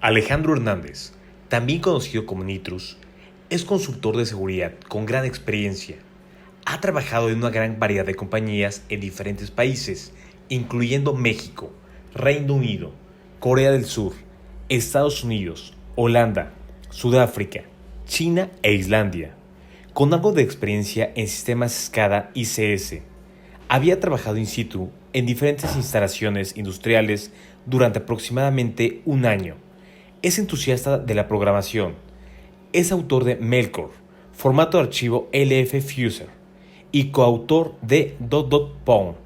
Alejandro Hernández, también conocido como Nitrus, es consultor de seguridad con gran experiencia. Ha trabajado en una gran variedad de compañías en diferentes países, incluyendo México, Reino Unido, Corea del Sur, Estados Unidos, Holanda, Sudáfrica, China e Islandia. Con algo de experiencia en sistemas SCADA y CS, había trabajado in situ en diferentes instalaciones industriales durante aproximadamente un año. Es entusiasta de la programación. Es autor de Melcore, formato de archivo LF-Fuser, y coautor de .Pwn.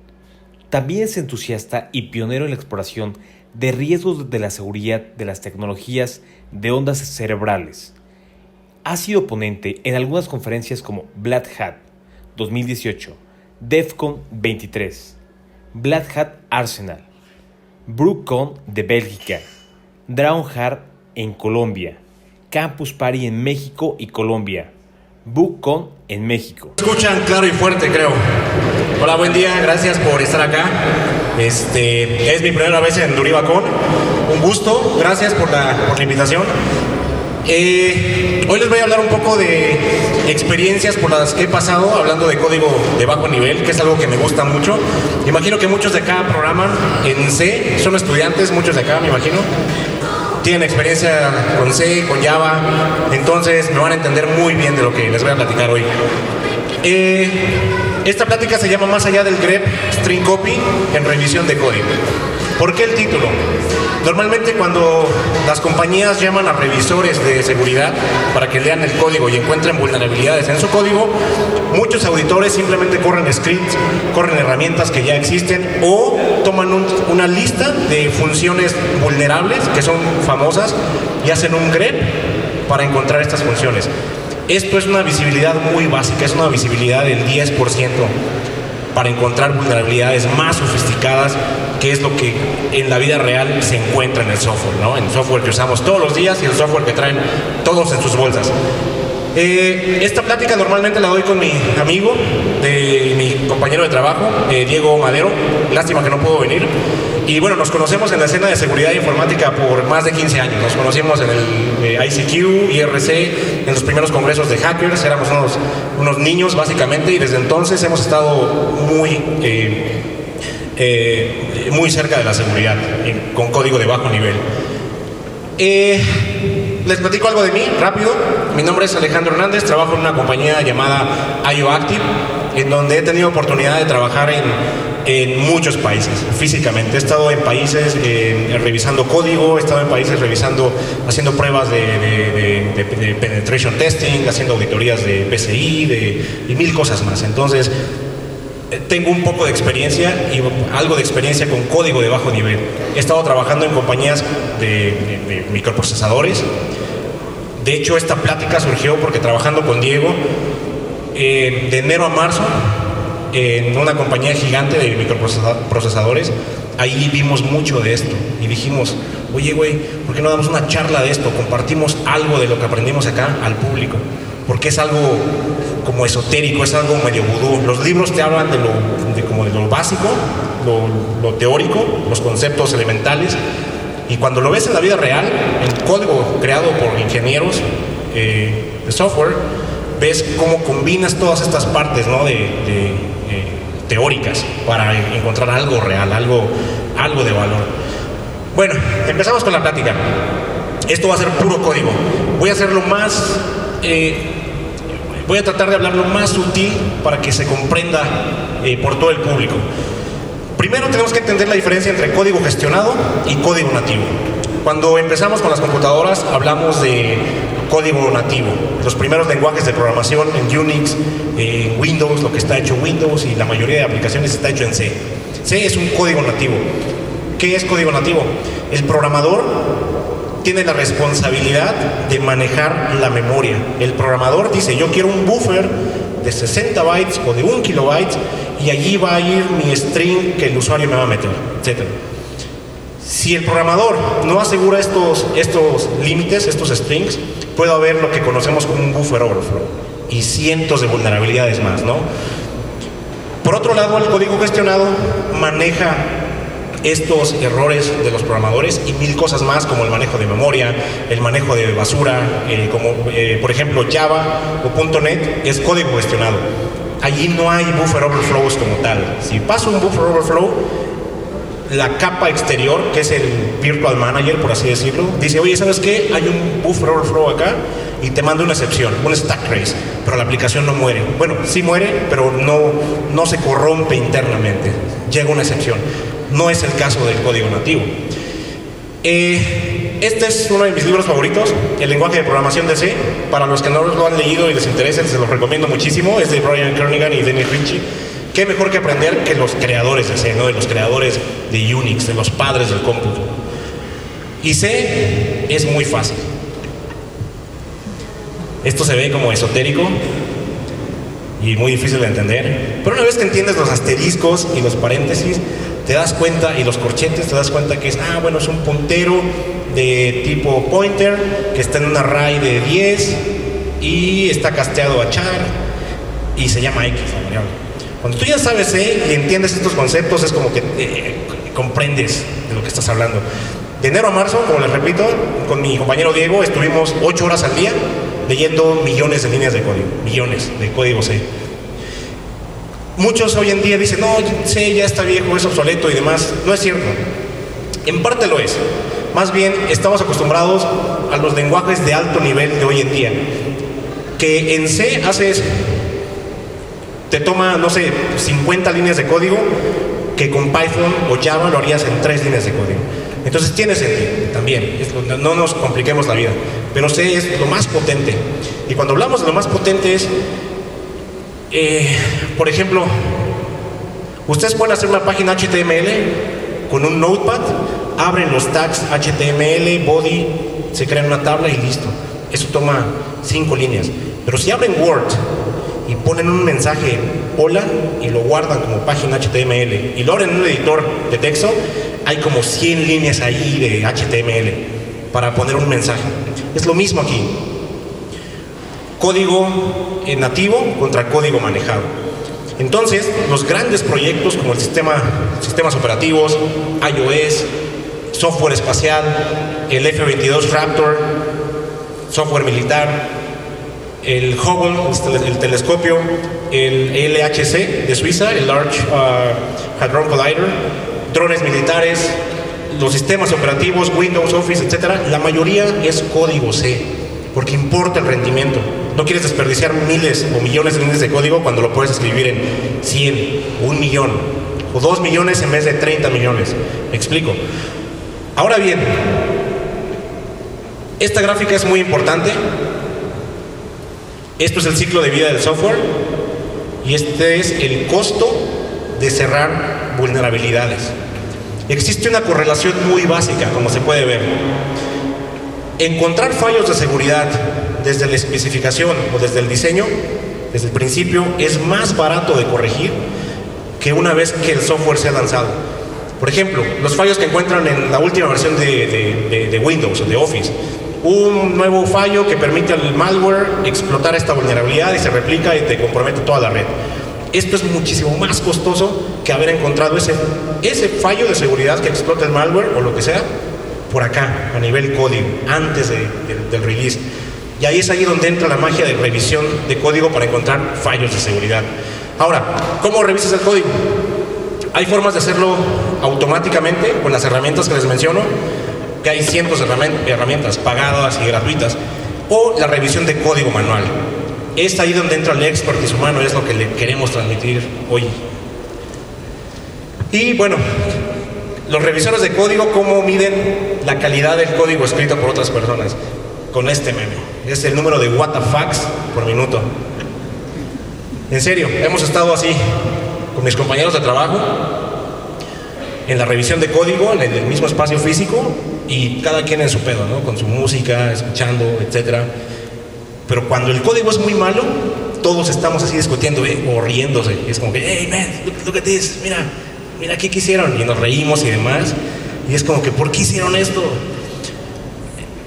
También es entusiasta y pionero en la exploración de riesgos de la seguridad de las tecnologías de ondas cerebrales. Ha sido ponente en algunas conferencias como Black Hat 2018, DEFCON 23, Black Hat Arsenal, BrookCon de Bélgica, Drawnhard en Colombia, Campus Party en México y Colombia, BookCon en México. Escuchan claro y fuerte, creo. Hola, buen día, gracias por estar acá. Es mi primera vez en Duribacon. Un gusto, gracias por la invitación. Hoy les voy a hablar un poco de experiencias por las que he pasado hablando de código de bajo nivel, que es algo que me gusta mucho. Imagino que muchos de acá programan en C, son estudiantes, muchos de acá me imagino. Tienen experiencia con C, con Java, entonces me van a entender muy bien de lo que les voy a platicar hoy. Esta plática se llama Más allá del grep String Copy en revisión de código. ¿Por qué el título? Normalmente cuando las compañías llaman a revisores de seguridad para que lean el código y encuentren vulnerabilidades en su código, muchos auditores simplemente corren scripts, corren herramientas que ya existen o toman una lista de funciones vulnerables que son famosas y hacen un grep para encontrar estas funciones. Esto es una visibilidad muy básica, es una visibilidad del 10% para encontrar vulnerabilidades más sofisticadas, que es lo que en la vida real se encuentra en el software, ¿no? En el software que usamos todos los días y el software que traen todos en sus bolsas. Esta plática normalmente la doy con mi amigo, mi compañero de trabajo, Diego Madero. Lástima que no pudo venir. Y bueno, nos conocemos en la escena de seguridad informática por más de 15 años. Nos conocimos en el ICQ, IRC, en los primeros congresos de hackers. Éramos unos niños básicamente y desde entonces hemos estado muy cerca de la seguridad, con código de bajo nivel. Les platico algo de mí, rápido. Mi nombre es Alejandro Hernández, trabajo en una compañía llamada IOActive, en donde he tenido oportunidad de trabajar en muchos países, físicamente. He estado en países revisando código, he estado en países haciendo pruebas de penetration testing, haciendo auditorías de PCI y mil cosas más. Entonces, tengo un poco de experiencia y algo de experiencia con código de bajo nivel. He estado trabajando en compañías de microprocesadores. De hecho, esta plática surgió porque trabajando con Diego, de enero a marzo, en una compañía gigante de microprocesadores, ahí vimos mucho de esto y dijimos, oye güey, ¿por qué no damos una charla de esto? Compartimos algo de lo que aprendimos acá al público, porque es algo como esotérico, es algo medio vudú. Los libros te hablan de lo básico, lo teórico, los conceptos elementales, y cuando lo ves en la vida real, en código creado por ingenieros de software, ves cómo combinas todas estas partes, ¿no? Teóricas para encontrar algo real, algo de valor. Bueno, empezamos con la plática. Esto va a ser puro código. Voy a hacerlo más... voy a tratar de hablar lo más sutil para que se comprenda por todo el público. Primero tenemos que entender la diferencia entre código gestionado y código nativo. Cuando empezamos con las computadoras hablamos de código nativo, los primeros lenguajes de programación en Unix, en Windows, lo que está hecho en Windows y la mayoría de aplicaciones está hecho en C. C es un código nativo. ¿Qué es código nativo? El programador tiene la responsabilidad de manejar la memoria. El programador dice, yo quiero un buffer de 60 bytes o de 1 kilobyte y allí va a ir mi string que el usuario me va a meter, etc. Si el programador no asegura estos límites, estos strings, puede haber lo que conocemos como un buffer overflow y cientos de vulnerabilidades más, ¿no? Por otro lado, el código gestionado maneja estos errores de los programadores y mil cosas más, como el manejo de memoria, el manejo de basura, por ejemplo Java o .NET es código gestionado. Allí no hay buffer overflows como tal. Si pasa un buffer overflow, la capa exterior, que es el virtual manager, por así decirlo, dice, oye, ¿sabes qué? Hay un buffer overflow acá y te manda una excepción, un stack trace, pero la aplicación no muere. Bueno, sí muere, pero no se corrompe internamente. Llega una excepción. No es el caso del código nativo. Este es uno de mis libros favoritos, el lenguaje de programación de C. Para los que no lo han leído y les interesa, se los recomiendo muchísimo. Es de Brian Kernighan y Dennis Ritchie. Qué mejor que aprender que los creadores de C, ¿no? De los creadores de Unix, de los padres del cómputo. Y C es muy fácil. Esto se ve como esotérico y muy difícil de entender, pero una vez que entiendes los asteriscos y los paréntesis, te das cuenta, y los corchetes, te das cuenta que es, bueno, es un puntero de tipo pointer que está en un array de 10 y está casteado a char y se llama X, la variable. Cuando tú ya sabes C y entiendes estos conceptos, es como que comprendes de lo que estás hablando. De enero a marzo, como les repito, con mi compañero Diego estuvimos 8 horas al día leyendo millones de líneas de código, millones de código C. Muchos hoy en día dicen, no, C ya está viejo, es obsoleto y demás. No es cierto. En parte lo es. Más bien, estamos acostumbrados a los lenguajes de alto nivel de hoy en día. Que en C haces, te toma, no sé, 50 líneas de código, que con Python o Java lo harías en 3 líneas de código. Entonces tiene sentido también, no nos compliquemos la vida, pero C es lo más potente. Y cuando hablamos de lo más potente es, por ejemplo, ustedes pueden hacer una página HTML con un notepad, abren los tags HTML, body, se crean una tabla y listo. Eso toma 5 líneas. Pero si abren Word y ponen un mensaje hola y lo guardan como página HTML y lo abren en un editor de texto, hay como 100 líneas ahí de HTML para poner un mensaje. Es lo mismo aquí. Código nativo contra código manejado. Entonces, los grandes proyectos como el sistemas operativos, iOS, software espacial, el F-22 Raptor, software militar, el Hubble, el telescopio, el LHC de Suiza, el Large Hadron Collider, drones militares, los sistemas operativos, Windows, Office, etcétera, la mayoría es código C, porque importa el rendimiento. No quieres desperdiciar miles o millones de líneas de código cuando lo puedes escribir en 100, 1 millón, o 2 millones en vez de 30 millones. ¿Me explico? Ahora bien, esta gráfica es muy importante. Esto es el ciclo de vida del software y este es el costo de cerrar vulnerabilidades. Existe una correlación muy básica, como se puede ver. Encontrar fallos de seguridad desde la especificación o desde el diseño, desde el principio, es más barato de corregir que una vez que el software sea lanzado. Por ejemplo, los fallos que encuentran en la última versión de Windows o de Office. Un nuevo fallo que permite al malware explotar esta vulnerabilidad y se replica y te compromete toda la red. Esto es muchísimo más costoso que haber encontrado ese fallo de seguridad que explota el malware o lo que sea por acá, a nivel código, antes del release. Y ahí es ahí donde entra la magia de revisión de código para encontrar fallos de seguridad. Ahora, ¿cómo revisas el código? Hay formas de hacerlo automáticamente con las herramientas que les menciono, que hay cientos de herramientas pagadas y gratuitas, o la revisión de código manual. Es ahí donde entra el expertise humano, es lo que le queremos transmitir hoy. Y bueno, los revisores de código, ¿cómo miden la calidad del código escrito por otras personas? Con este meme. Es el número de WTFs por minuto. En serio, hemos estado así con mis compañeros de trabajo en la revisión de código, en el mismo espacio físico, y cada quien en su pedo, ¿no? Con su música, escuchando, etcétera. Pero cuando el código es muy malo, todos estamos así discutiendo o riéndose. Y es como que, hey man, look at this, mira qué hicieron. Y nos reímos y demás. Y es como que, ¿por qué hicieron esto?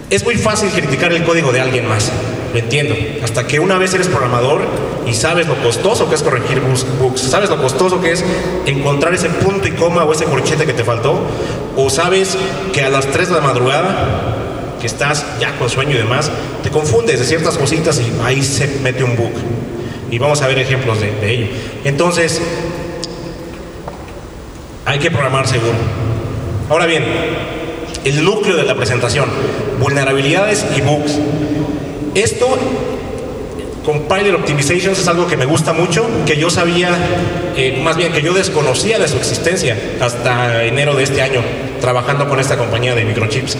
Es muy fácil criticar el código de alguien más. lo entiendo. Hasta que una vez eres programador y sabes lo costoso que es corregir bugs, sabes lo costoso que es encontrar ese punto y coma o ese corchete que te faltó, o sabes que a las 3 de la madrugada, que estás ya con sueño y demás, te confundes de ciertas cositas y ahí se mete un bug. Y vamos a ver ejemplos de ello. Entonces, hay que programar seguro. Ahora bien, el núcleo de la presentación, vulnerabilidades y bugs. Esto, Compiler Optimizations, es algo que me gusta mucho, que yo sabía, más bien que yo desconocía de su existencia hasta enero de este año, trabajando con esta compañía de microchips.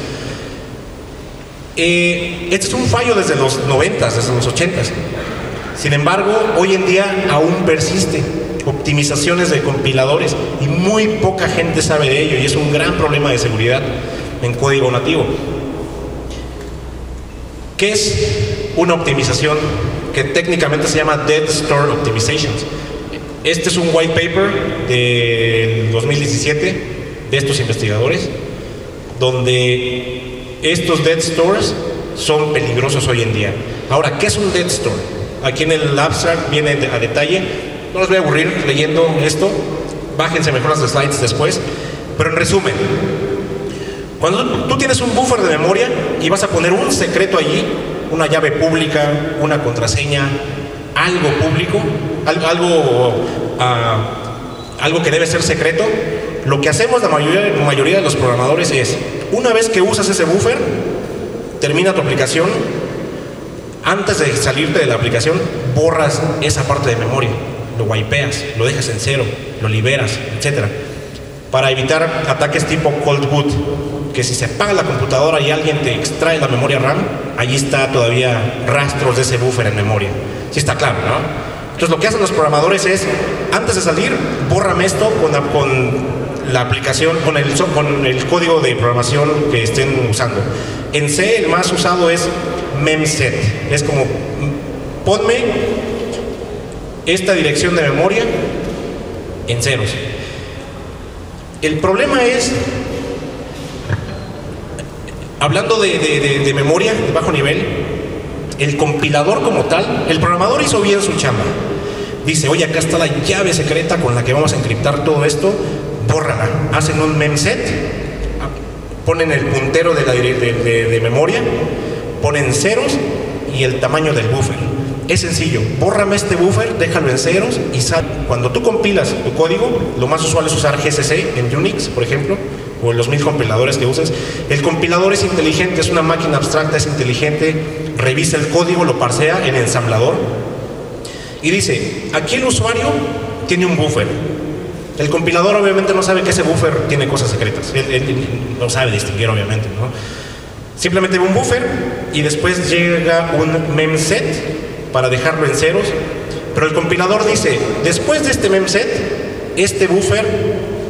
Este es un fallo desde los 90s, desde los 80s. Sin embargo, hoy en día aún persiste. Optimizaciones de compiladores y muy poca gente sabe de ello, y es un gran problema de seguridad en código nativo. ¿Qué es una optimización? Que técnicamente se llama Dead Store Optimizations. Este es un white paper del 2017 de estos investigadores, donde estos dead stores son peligrosos hoy en día. Ahora, ¿qué es un dead store? Aquí en el abstract viene a detalle. No los voy a aburrir leyendo esto, bájense mejor las slides después, pero en resumen, cuando tú tienes un buffer de memoria y vas a poner un secreto allí, una llave pública, una contraseña, algo público, algo que debe ser secreto, lo que hacemos la mayoría de los programadores es, una vez que usas ese buffer, termina tu aplicación, antes de salirte de la aplicación, borras esa parte de memoria, lo wipeas, lo dejas en cero, lo liberas, etc. Para evitar ataques tipo cold boot, que si se apaga la computadora y alguien te extrae la memoria RAM, allí está todavía rastros de ese buffer en memoria. Sí está claro, ¿no? Entonces lo que hacen los programadores es, antes de salir, bórrame esto con la aplicación, con el código de programación que estén usando. En C el más usado es memset. Es como, ponme esta dirección de memoria en ceros. El problema es, hablando de memoria de bajo nivel, el compilador como tal, el programador hizo bien su chamba. Dice, oye, acá está la llave secreta con la que vamos a encriptar todo esto, bórrala. Hacen un memset, ponen el puntero de memoria, ponen ceros y el tamaño del buffer. Es sencillo, bórrame este buffer, déjalo en ceros y sale. Cuando tú compilas tu código, lo más usual es usar GCC en Unix, por ejemplo, o en los 1000 compiladores que uses. El compilador es inteligente, es una máquina abstracta, es inteligente, revisa el código, lo parsea en ensamblador y dice, aquí el usuario tiene un buffer. El compilador obviamente no sabe que ese buffer tiene cosas secretas, él no sabe distinguir obviamente, ¿no? Simplemente ve un buffer y después llega un memset para dejarlo en ceros, pero el compilador dice, después de este memset, este buffer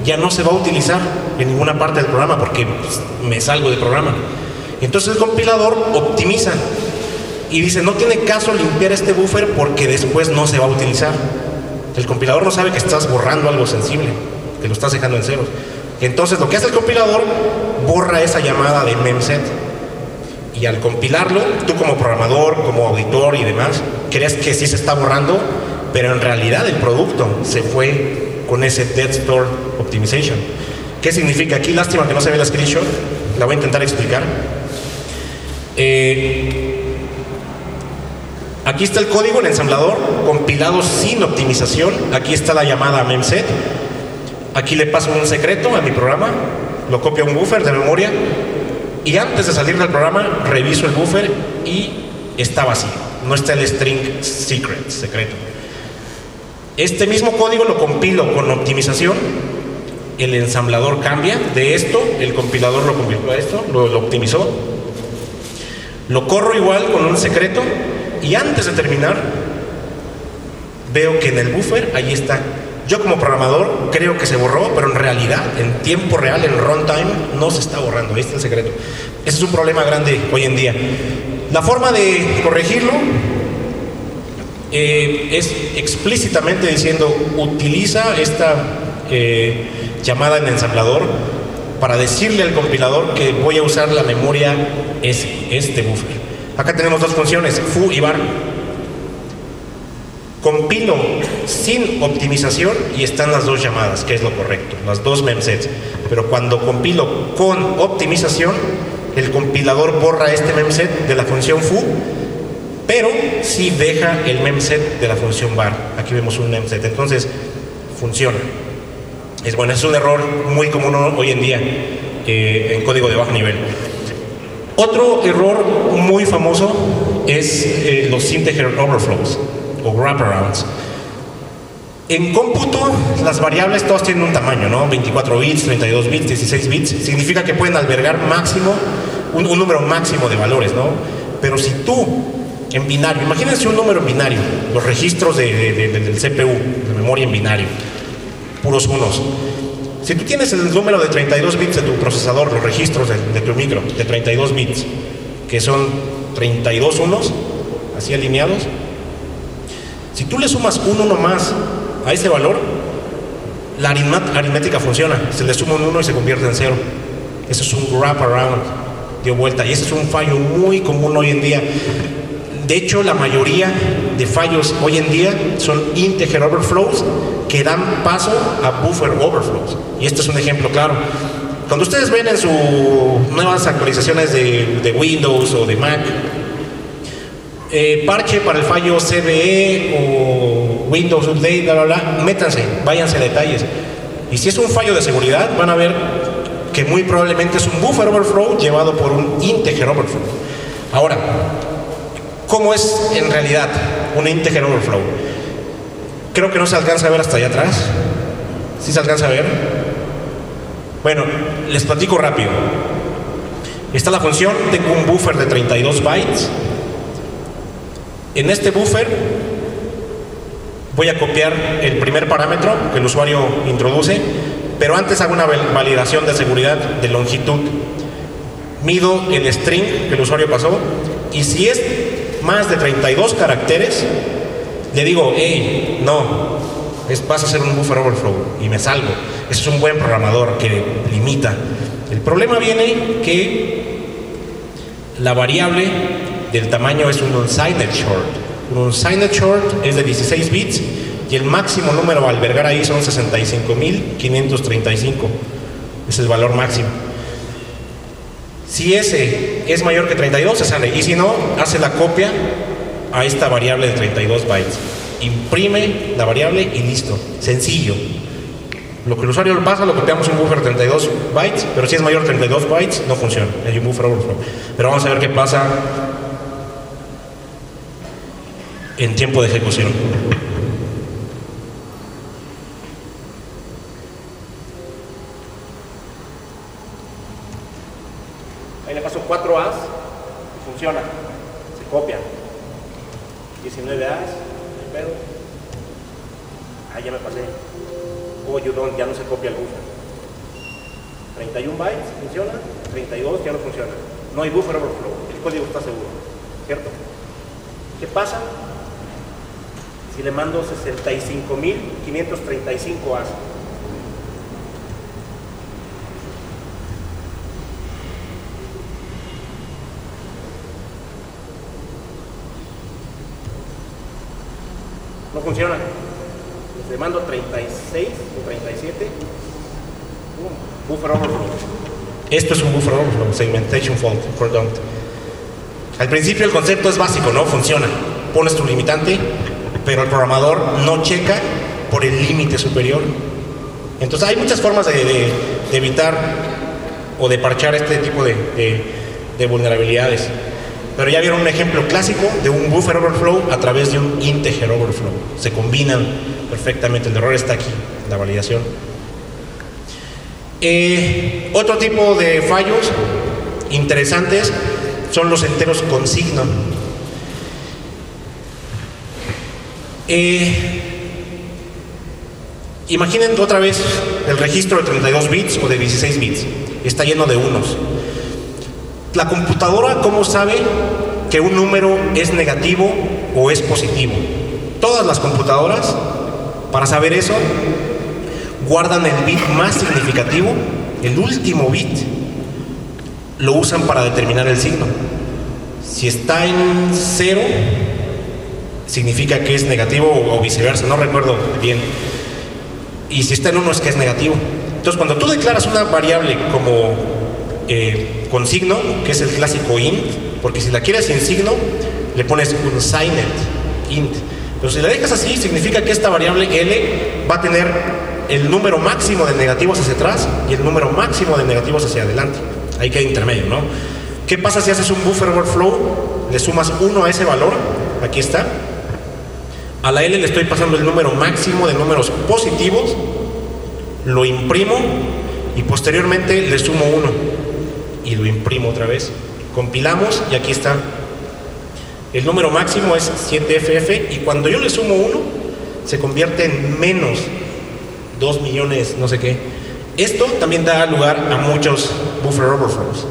ya no se va a utilizar en ninguna parte del programa porque me salgo del programa. Entonces el compilador optimiza y dice, no tiene caso limpiar este buffer porque después no se va a utilizar. El compilador no sabe que estás borrando algo sensible, que lo estás dejando en ceros. Entonces lo que hace el compilador, borra esa llamada de memset. Y al compilarlo, tú como programador, como auditor y demás, crees que sí se está borrando, pero en realidad el producto se fue con ese Dead Store Optimization. ¿Qué significa? Aquí, lástima que no se ve la screenshot, la voy a intentar explicar. Aquí está el código, el ensamblador, compilado sin optimización. Aquí está la llamada memset. Aquí le paso un secreto a mi programa, lo copio a un buffer de memoria. Y antes de salir del programa, reviso el buffer y está vacío. No está el string secreto. Este mismo código lo compilo con optimización. El ensamblador cambia de esto, el compilador lo compiló a esto, lo optimizó. Lo corro igual con un secreto y antes de terminar, veo que en el buffer, ahí está. Yo como programador creo que se borró, pero en realidad, en tiempo real, en runtime, no se está borrando. Ahí está el secreto. Ese es un problema grande hoy en día. La forma de corregirlo es explícitamente diciendo, utiliza esta llamada en ensamblador para decirle al compilador que voy a usar la memoria este buffer. Acá tenemos dos funciones, foo y bar. Compilo sin optimización y están las dos llamadas, que es lo correcto, las dos memsets. Pero cuando compilo con optimización, el compilador borra este memset de la función foo, pero sí deja el memset de la función bar. Aquí vemos un memset, entonces funciona. Es bueno, es un error muy común hoy en día en código de bajo nivel. Otro error muy famoso es los integer overflows o wraparounds. En cómputo, las variables todas tienen un tamaño, ¿no? 24 bits, 32 bits, 16 bits. Significa que pueden albergar máximo, un número máximo de valores, ¿no? Pero si tú, en binario, imagínense un número en binario, los registros del CPU, de memoria en binario, puros unos. Si tú tienes el número de 32 bits de tu procesador, los registros de tu micro, de 32 bits, que son 32 unos, así alineados, si tú le sumas un uno más a ese valor, la aritmética funciona. Se le suma un 1 y se convierte en 0. Eso es un wraparound, dio vuelta. Y ese es un fallo muy común hoy en día. De hecho, la mayoría de fallos hoy en día son integer overflows que dan paso a buffer overflows. Y este es un ejemplo claro. Cuando ustedes ven en sus nuevas actualizaciones de Windows o de Mac, parche para el fallo CVE o Windows Update, bla, bla, bla, métanse, váyanse a detalles. Y si es un fallo de seguridad, van a ver que muy probablemente es un buffer overflow llevado por un integer overflow. Ahora, ¿cómo es en realidad un integer overflow? Creo que no se alcanza a ver hasta allá atrás. ¿Sí se alcanza a ver? Bueno, les platico rápido. Está la función, tengo un buffer de 32 bytes. En este buffer voy a copiar el primer parámetro que el usuario introduce, pero antes hago una validación de seguridad de longitud. Mido el string que el usuario pasó y si es más de 32 caracteres, le digo, hey, no, vas a hacer un buffer overflow y me salgo. Ese es un buen programador que limita. El problema viene que la variable del tamaño es un unsigned short. Un unsigned short es de 16 bits y el máximo número a albergar ahí son 65.535. Es el valor máximo. Si ese es mayor que 32, se sale. Y si no, hace la copia a esta variable de 32 bytes. Imprime la variable y listo. Sencillo. Lo que el usuario le pasa, lo copiamos en un buffer de 32 bytes, pero si es mayor de 32 bytes, no funciona. Hay un buffer overflow. Pero vamos a ver qué pasa en tiempo de ejecución. Ahí le paso 4 A's y funciona. Se copia. 19 A's, pero ya me pasé. Ya no se copia el buffer. 31 bytes funciona, 32 ya no funciona. No hay buffer overflow, el código está seguro, ¿cierto? ¿Qué pasa si le mando 65.535 A's? No funciona. Le mando 36 o 37. Buffer overflow. Esto es un buffer overflow, segmentation fault, product. Al principio el concepto es básico, ¿no? Funciona. Pones tu limitante, pero el programador no checa por el límite superior. Entonces hay muchas formas de evitar o de parchar este tipo de vulnerabilidades. Pero ya vieron un ejemplo clásico de un buffer overflow a través de un integer overflow. Se combinan perfectamente. El error está aquí, la validación. Otro tipo de fallos interesantes son los enteros con signo. Imaginen otra vez el registro de 32 bits o de 16 bits. Está lleno de unos. La computadora, ¿cómo sabe que un número es negativo o es positivo? Todas las computadoras, para saber eso, guardan el bit más significativo, el último bit, lo usan para determinar el signo. Si está en 0, significa que es negativo o viceversa, no recuerdo bien. Y si está en 1 es que es negativo. Entonces, cuando tú declaras una variable como con signo, que es el clásico int, porque si la quieres sin signo, le pones un signed int. Pero si la dejas así, significa que esta variable L va a tener el número máximo de negativos hacia atrás y el número máximo de negativos hacia adelante. Ahí queda intermedio, ¿no? ¿Qué pasa si haces un buffer overflow? Le sumas 1 a ese valor, aquí está. A la L le estoy pasando el número máximo de números positivos, lo imprimo y posteriormente le sumo 1 y lo imprimo otra vez. Compilamos y aquí está. El número máximo es 7FF y cuando yo le sumo 1 se convierte en menos 2 millones, no sé qué. Esto también da lugar a muchos buffer overflows.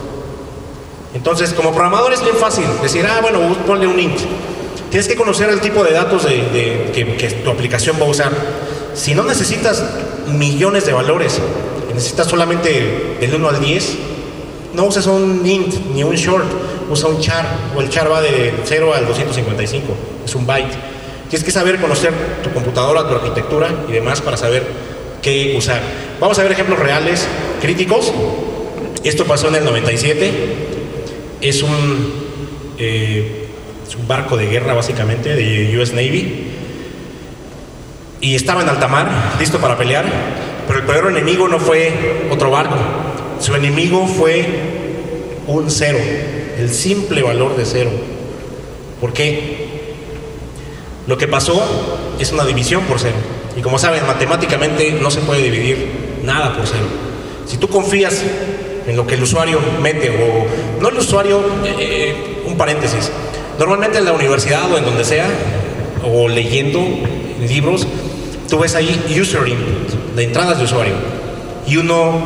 Entonces, como programador es bien fácil decir, bueno, ponle un int. Tienes que conocer el tipo de datos que tu aplicación va a usar. Si no necesitas millones de valores, necesitas solamente del 1 al 10, no uses un int ni un short, usa un char, o el char va de 0 al 255, es un byte. Tienes que saber conocer tu computadora, tu arquitectura y demás para saber qué usar. Vamos a ver ejemplos reales, críticos. Esto pasó en el 97. Es un barco de guerra básicamente de US Navy y estaba en alta mar, listo para pelear, pero el peor enemigo no fue otro barco, su enemigo fue un 0, el simple valor de 0. ¿Por qué? Lo que pasó es una división por 0 y como saben, matemáticamente no se puede dividir nada por 0. Si tú confías en lo que el usuario mete, o no el usuario, un paréntesis, normalmente en la universidad o en donde sea, o leyendo libros, tú ves ahí user input, de entradas de usuario, y uno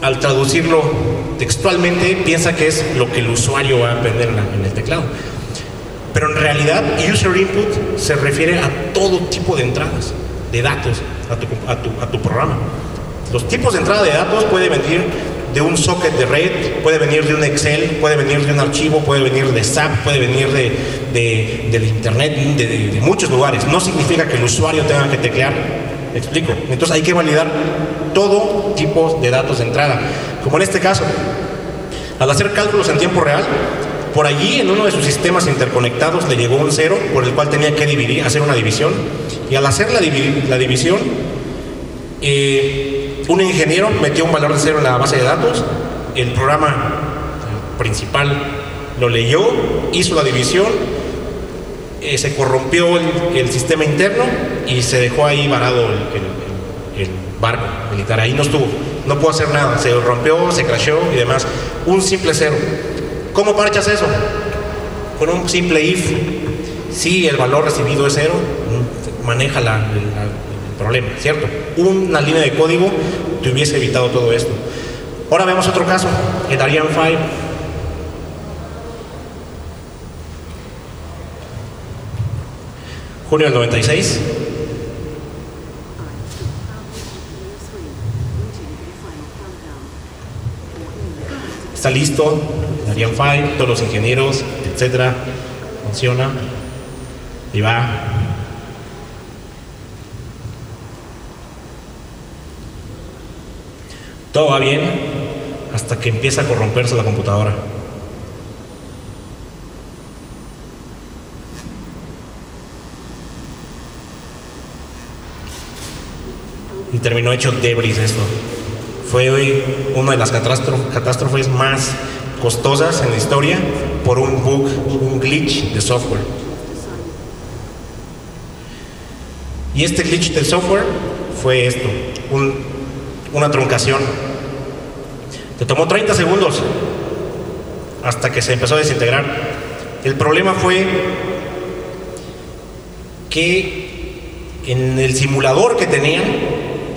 al traducirlo textualmente piensa que es lo que el usuario va a aprender en el teclado, pero en realidad user input se refiere a todo tipo de entradas de datos a tu programa. Los tipos de entrada de datos pueden venir de un socket de red, puede venir de un Excel, puede venir de un archivo, puede venir de SAP, puede venir del internet, de muchos lugares. No significa que el usuario tenga que teclear. ¿Me explico? Entonces hay que validar todo tipo de datos de entrada. Como en este caso, al hacer cálculos en tiempo real, por allí en uno de sus sistemas interconectados le llegó un 0 por el cual tenía que hacer una división. Y al hacer la división, un ingeniero metió un valor de 0 en la base de datos, el programa principal lo leyó, hizo la división, se corrompió el sistema interno y se dejó ahí varado el barco militar, ahí no estuvo, no pudo hacer nada, se rompió, se crasheó y demás, un simple 0. ¿Cómo parchas eso? Con un simple if. Si el valor recibido es 0, maneja el problema, ¿cierto? Una línea de código te hubiese evitado todo esto. Ahora vemos otro caso, el Ariane 5. Junio del 96. Está listo, el Ariane 5, todos los ingenieros, etcétera. Funciona. Y va. Todo va bien hasta que empieza a corromperse la computadora. Y terminó hecho debris esto. Fue una de las catástrofes más costosas en la historia por un bug, un glitch de software. Y este glitch del software fue esto, una truncación. Te tomó 30 segundos hasta que se empezó a desintegrar. El problema fue que en el simulador que tenían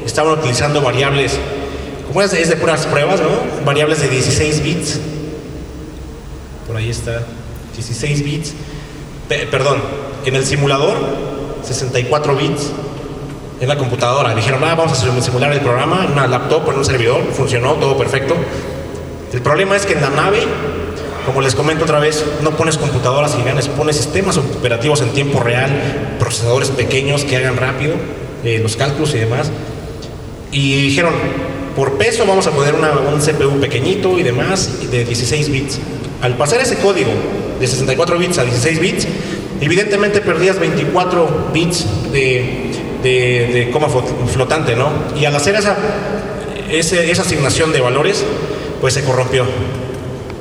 estaban utilizando variables, como es de puras pruebas, ¿no? Variables de 16 bits. Por ahí está, 16 bits. Perdón, en el simulador 64 bits. En la computadora dijeron, vamos a simular el programa en una laptop o en un servidor, funcionó, todo perfecto. El problema es que en la nave, como les comento otra vez, no pones computadoras gigantes, pones sistemas operativos en tiempo real, procesadores pequeños que hagan rápido los cálculos y demás. Y dijeron, por peso vamos a poner un CPU pequeñito y demás, de 16 bits. Al pasar ese código de 64 bits a 16 bits, evidentemente perdías 24 bits de coma flotante, ¿no? Y al hacer esa asignación de valores, pues se corrompió.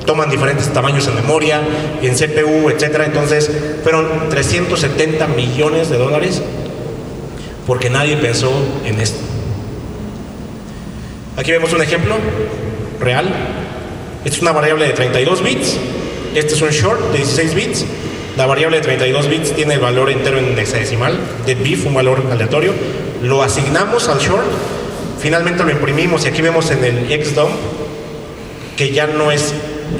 Toman diferentes tamaños en memoria, en CPU, etcétera. Entonces fueron 370 millones de dólares porque nadie pensó en esto. Aquí vemos un ejemplo real. Esta es una variable de 32 bits. Este es un short de 16 bits. La variable de 32 bits tiene el valor entero en hexadecimal, deadbeef, un valor aleatorio. Lo asignamos al short. Finalmente lo imprimimos y aquí vemos en el xdump que ya no es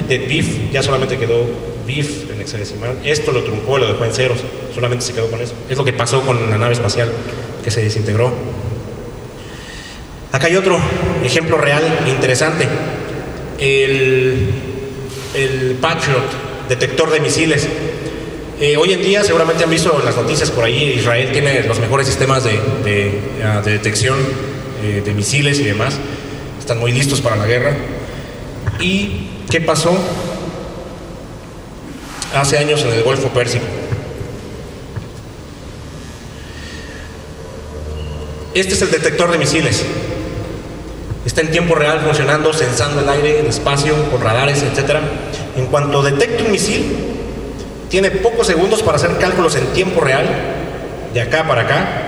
deadbeef, ya solamente quedó beef en hexadecimal. Esto lo truncó, lo dejó en ceros, solamente se quedó con eso. Es lo que pasó con la nave espacial que se desintegró. Acá hay otro ejemplo real interesante. El Patriot, detector de misiles. Hoy en día, seguramente han visto en las noticias por ahí, Israel tiene los mejores sistemas de detección de misiles y demás. Están muy listos para la guerra. ¿Y qué pasó hace años en el Golfo Pérsico? Este es el detector de misiles. Está en tiempo real funcionando, sensando el aire, el espacio, con radares, etc. En cuanto detecta un misil, tiene pocos segundos para hacer cálculos en tiempo real, de acá para acá.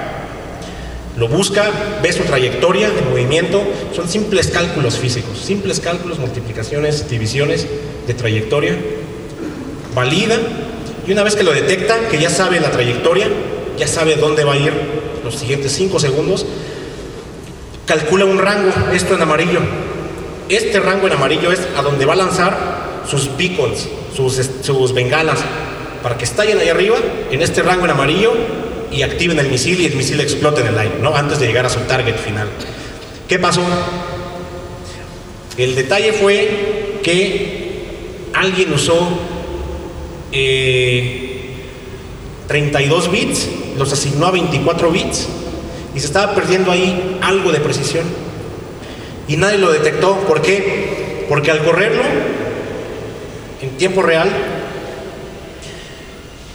Lo busca, ve su trayectoria de movimiento. Son simples cálculos físicos, simples cálculos, multiplicaciones, divisiones de trayectoria. Valida, y una vez que lo detecta, que ya sabe la trayectoria, ya sabe dónde va a ir los siguientes 5 segundos, calcula un rango, esto en amarillo. Este rango en amarillo es a donde va a lanzar sus beacons, sus bengalas, para que estallen ahí arriba, en este rango en amarillo, y activen el misil y el misil explote en el aire, ¿no? Antes de llegar a su target final. ¿Qué pasó? El detalle fue que alguien usó 32 bits, los asignó a 24 bits y se estaba perdiendo ahí algo de precisión. Y nadie lo detectó. ¿Por qué? Porque al correrlo en tiempo real,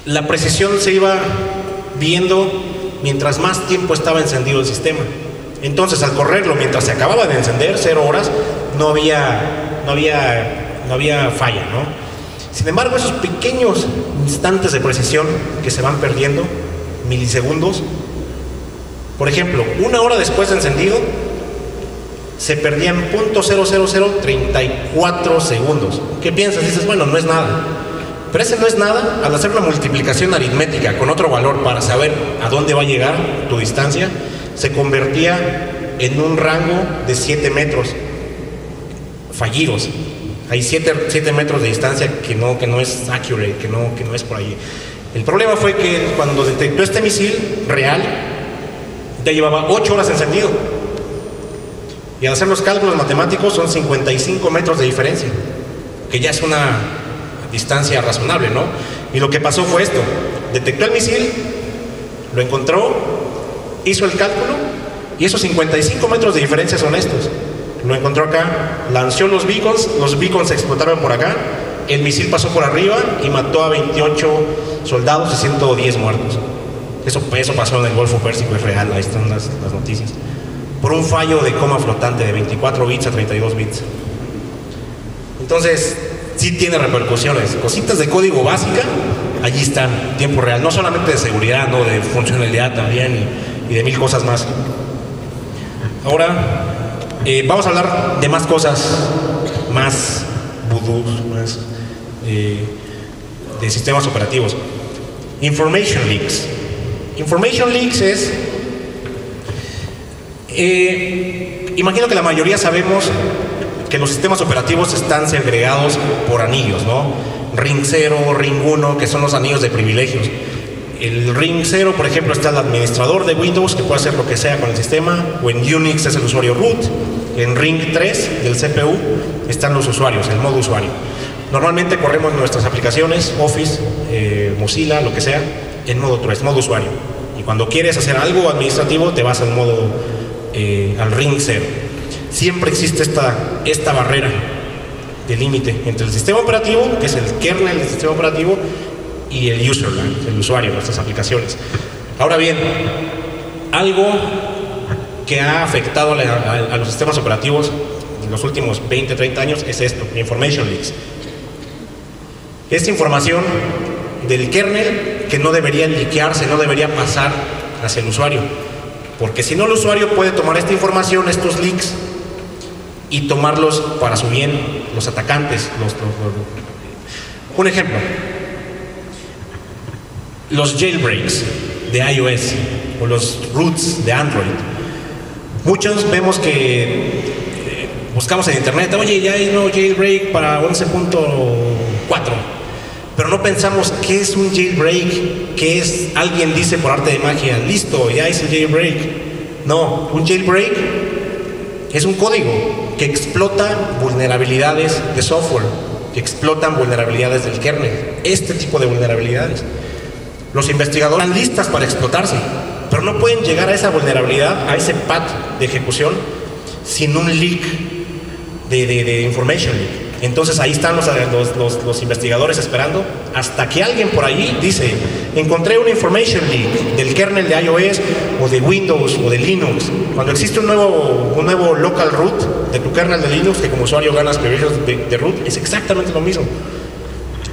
la precisión se iba viendo mientras más tiempo estaba encendido el sistema. Entonces, al correrlo mientras se acababa de encender, 0 horas, no había falla, ¿no? Sin embargo, esos pequeños instantes de precisión que se van perdiendo, milisegundos, por ejemplo, 1 hora después de encendido, se perdían .00034 segundos. ¿Qué piensas? Dices, bueno, no es nada. Pero ese no es nada. Al hacer una multiplicación aritmética con otro valor para saber a dónde va a llegar tu distancia, se convertía en un rango de 7 metros fallidos. Hay 7 metros de distancia que no es accurate, que no es por allí. El problema fue que cuando detectó este misil real, ya llevaba 8 horas encendido. Y al hacer los cálculos matemáticos son 55 metros de diferencia, que ya es una distancia razonable, ¿no? Y lo que pasó fue esto: detectó el misil, lo encontró, hizo el cálculo, y esos 55 metros de diferencia son estos. Lo encontró acá, lanzó los beacons explotaron por acá, el misil pasó por arriba y mató a 28 soldados y 110 muertos. Eso pasó en el Golfo Pérsico, es real, ahí están las noticias. Por un fallo de coma flotante de 24 bits a 32 bits. Entonces, sí tiene repercusiones. Cositas de código básica, allí están, en tiempo real. No solamente de seguridad, no, de funcionalidad también y de 1000 cosas más. Ahora, vamos a hablar de más cosas, más vudús, más de sistemas operativos. Information leaks. Information leaks es... imagino que la mayoría sabemos que los sistemas operativos están segregados por anillos, ¿no? Ring 0, Ring 1, que son los anillos de privilegios. El Ring 0, por ejemplo, está el administrador de Windows, que puede hacer lo que sea con el sistema, o en Unix es el usuario root. En Ring 3 del CPU están los usuarios, el modo usuario. Normalmente corremos nuestras aplicaciones, Office, Mozilla, lo que sea, en modo trace, modo usuario. Y cuando quieres hacer algo administrativo, te vas al modo, al ring 0. Siempre existe esta barrera de límite entre el sistema operativo, que es el kernel del sistema operativo, y el userland, el usuario, nuestras aplicaciones. Ahora bien, algo que ha afectado a los sistemas operativos en los últimos 20, 30 años es esto, information leaks. Esta información del kernel que no debería liquearse, no debería pasar hacia el usuario, porque si no el usuario puede tomar esta información, estos leaks, y tomarlos para su bien, los atacantes. Un ejemplo, los jailbreaks de iOS o los roots de Android. Muchos vemos que buscamos en internet, oye, ya hay un nuevo jailbreak para 11.4, pero no pensamos qué es un jailbreak, qué es, alguien dice por arte de magia, listo, ya es el jailbreak. No, un jailbreak es un código que explota vulnerabilidades de software, que explotan vulnerabilidades del kernel, este tipo de vulnerabilidades. Los investigadores están listas para explotarse, pero no pueden llegar a esa vulnerabilidad, a ese path de ejecución, sin un leak de information leak. Entonces ahí están los investigadores esperando hasta que alguien por ahí dice, encontré una information leak del kernel de iOS o de Windows o de Linux. Cuando existe un nuevo local root de tu kernel de Linux, que como usuario ganas privilegios de root, es exactamente lo mismo.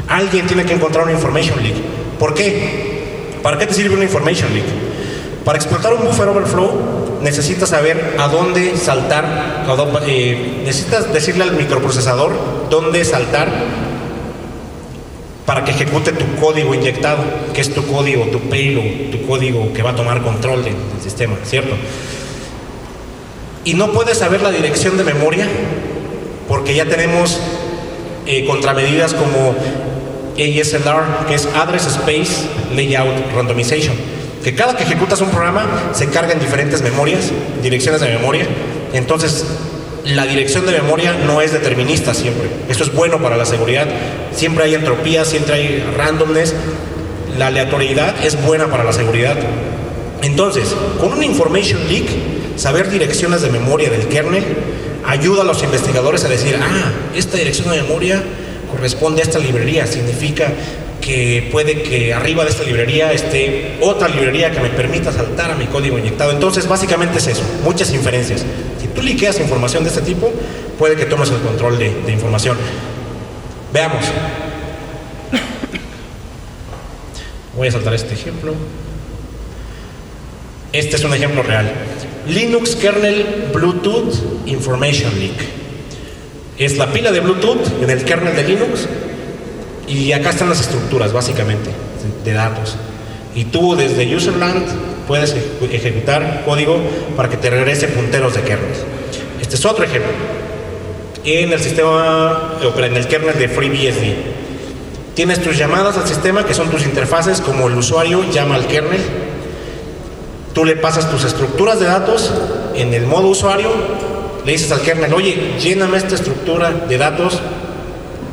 Alguien tiene que encontrar una information leak. ¿Por qué? ¿Para qué te sirve una information leak? Para explotar un buffer overflow necesitas saber a dónde saltar, necesitas decirle al microprocesador dónde saltar para que ejecute tu código inyectado, que es tu código, tu payload, tu código que va a tomar control del sistema, ¿cierto? Y no puedes saber la dirección de memoria porque ya tenemos contramedidas como ASLR, que es Address Space Layout Randomization, que cada que ejecutas un programa se carga en diferentes memorias, direcciones de memoria. Entonces la dirección de memoria no es determinista siempre. Esto es bueno para la seguridad. Siempre hay entropía, siempre hay randomness. La aleatoriedad es buena para la seguridad. Entonces, con un information leak, saber direcciones de memoria del kernel ayuda a los investigadores a decir, esta dirección de memoria corresponde a esta librería, significa que puede que arriba de esta librería esté otra librería que me permita saltar a mi código inyectado. Entonces, básicamente es eso, muchas inferencias. Si tú liqueas información de este tipo, puede que tomes el control de información. Veamos. Voy a saltar este ejemplo. Este es un ejemplo real. Linux kernel Bluetooth information leak. Es la pila de Bluetooth en el kernel de Linux. Y acá están las estructuras, básicamente, de datos. Y tú desde userland puedes ejecutar código para que te regrese punteros de kernel. Este es otro ejemplo. En el sistema, en el kernel de FreeBSD, tienes tus llamadas al sistema, que son tus interfaces, como el usuario llama al kernel. Tú le pasas tus estructuras de datos en el modo usuario, le dices al kernel, oye, lléname esta estructura de datos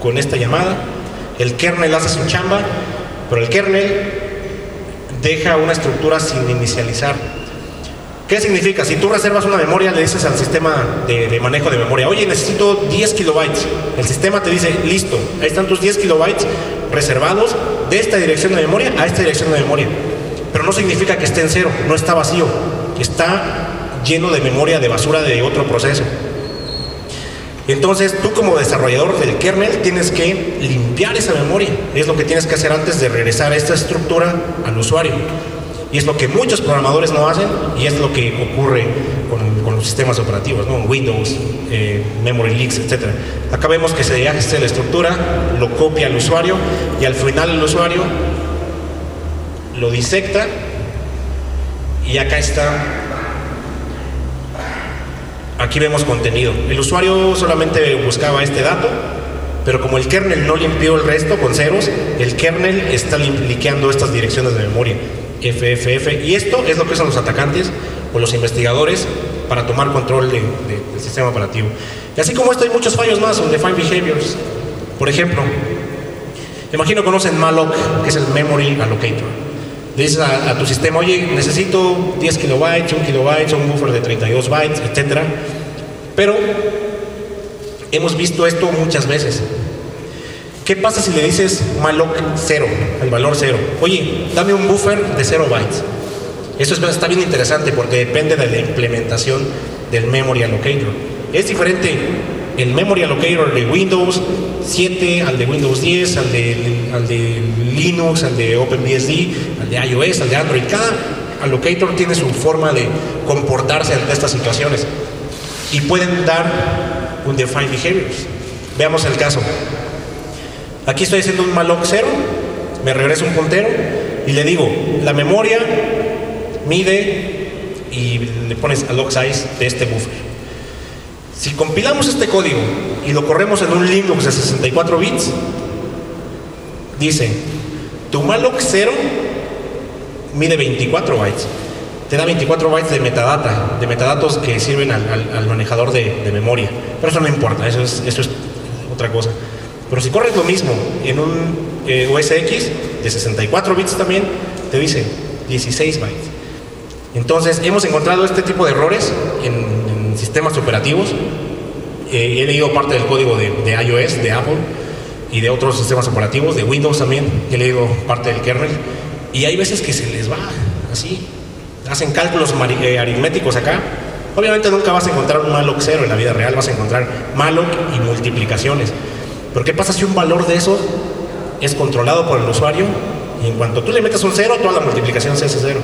con esta llamada. El kernel hace su chamba, pero el kernel deja una estructura sin inicializar. ¿Qué significa? Si tú reservas una memoria, le dices al sistema de manejo de memoria, oye, necesito 10 kilobytes. El sistema te dice, listo, ahí están tus 10 kilobytes reservados de esta dirección de memoria a esta dirección de memoria. Pero no significa que esté en cero, no está vacío, está lleno de memoria de basura de otro proceso. Entonces, tú como desarrollador del kernel tienes que limpiar esa memoria. Es lo que tienes que hacer antes de regresar esta estructura al usuario. Y es lo que muchos programadores no hacen, y es lo que ocurre con los sistemas operativos, ¿no? Windows, memory leaks, etc. Acá vemos que se hace la estructura, lo copia al usuario, y al final el usuario lo disecta, y acá está. Aquí vemos contenido. El usuario solamente buscaba este dato, pero como el kernel no limpió el resto con ceros, el kernel está liqueando estas direcciones de memoria, FFF, y esto es lo que usan los atacantes o los investigadores para tomar control del sistema operativo. Y así como esto hay muchos fallos más, son defined behaviors. Por ejemplo, imagino conocen malloc, que es el Memory Allocator. Le dices a tu sistema, oye, necesito 10 kilobytes, 1 kilobyte, un buffer de 32 bytes, etc. Pero hemos visto esto muchas veces. ¿Qué pasa si le dices malloc 0, el valor 0? Oye, dame un buffer de 0 bytes. Eso está bien interesante porque depende de la implementación del Memory Allocator. Es diferente el Memory Allocator de Windows 7 al de Windows 10, al de Linux, al de OpenBSD, al de iOS, al de Android. Cada allocator tiene su forma de comportarse ante estas situaciones y pueden dar un defined behaviors. Veamos el caso. Aquí estoy haciendo un malloc 0, me regreso un puntero y le digo, la memoria mide, y le pones alloc size de este buffer. Si compilamos este código y lo corremos en un Linux de 64 bits, dice, tu malloc 0 mide 24 bytes. Te da 24 bytes de metadata, de metadatos que sirven al manejador de memoria. Pero eso no importa, eso es otra cosa. Pero si corres lo mismo en un OS X de 64 bits también, te dice 16 bytes. Entonces, hemos encontrado este tipo de errores en sistemas operativos. He leído parte del código de iOS, de Apple y de otros sistemas operativos, de Windows también. He leído parte del kernel. Y hay veces que se les va así. Hacen cálculos aritméticos acá. Obviamente nunca vas a encontrar un malloc 0 en la vida real, vas a encontrar malloc y multiplicaciones. Pero ¿qué pasa si un valor de esos es controlado por el usuario? Y en cuanto tú le metes un 0, toda la multiplicación se hace 0.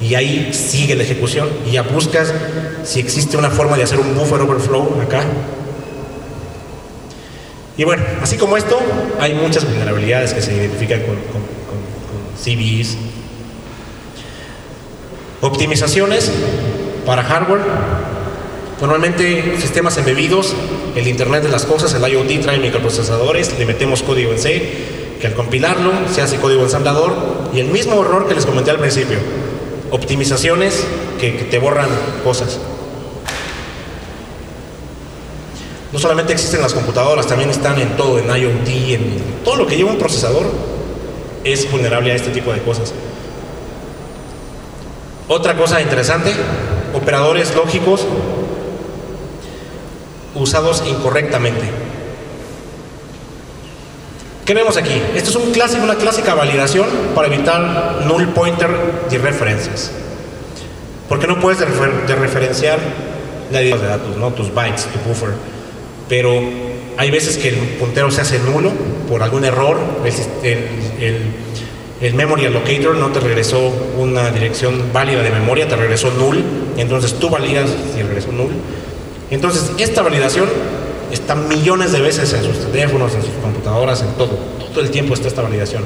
Y ahí sigue la ejecución y ya buscas si existe una forma de hacer un buffer overflow acá. Y bueno, así como esto, hay muchas vulnerabilidades que se identifican con CVEs. Optimizaciones para hardware. Normalmente sistemas embebidos, el Internet de las cosas, el IoT trae microprocesadores, le metemos código en C, que al compilarlo se hace código ensamblador, y el mismo error que les comenté al principio. Optimizaciones que te borran cosas. No solamente existen en las computadoras, también están en todo, en IoT, en todo lo que lleva un procesador es vulnerable a este tipo de cosas. Otra cosa interesante, operadores lógicos usados incorrectamente. ¿Qué vemos aquí? Esto es una clásica validación para evitar null pointer dereferences. Porque no puedes dereferenciar la dirección de datos, ¿no? Tus bytes, tu buffer. Pero hay veces que el puntero se hace nulo por algún error. El Memory Allocator no te regresó una dirección válida de memoria, te regresó null. Entonces tú validas si regresó null. Entonces esta validación está millones de veces en sus teléfonos, en sus computadoras, en todo. Todo el tiempo está esta validación.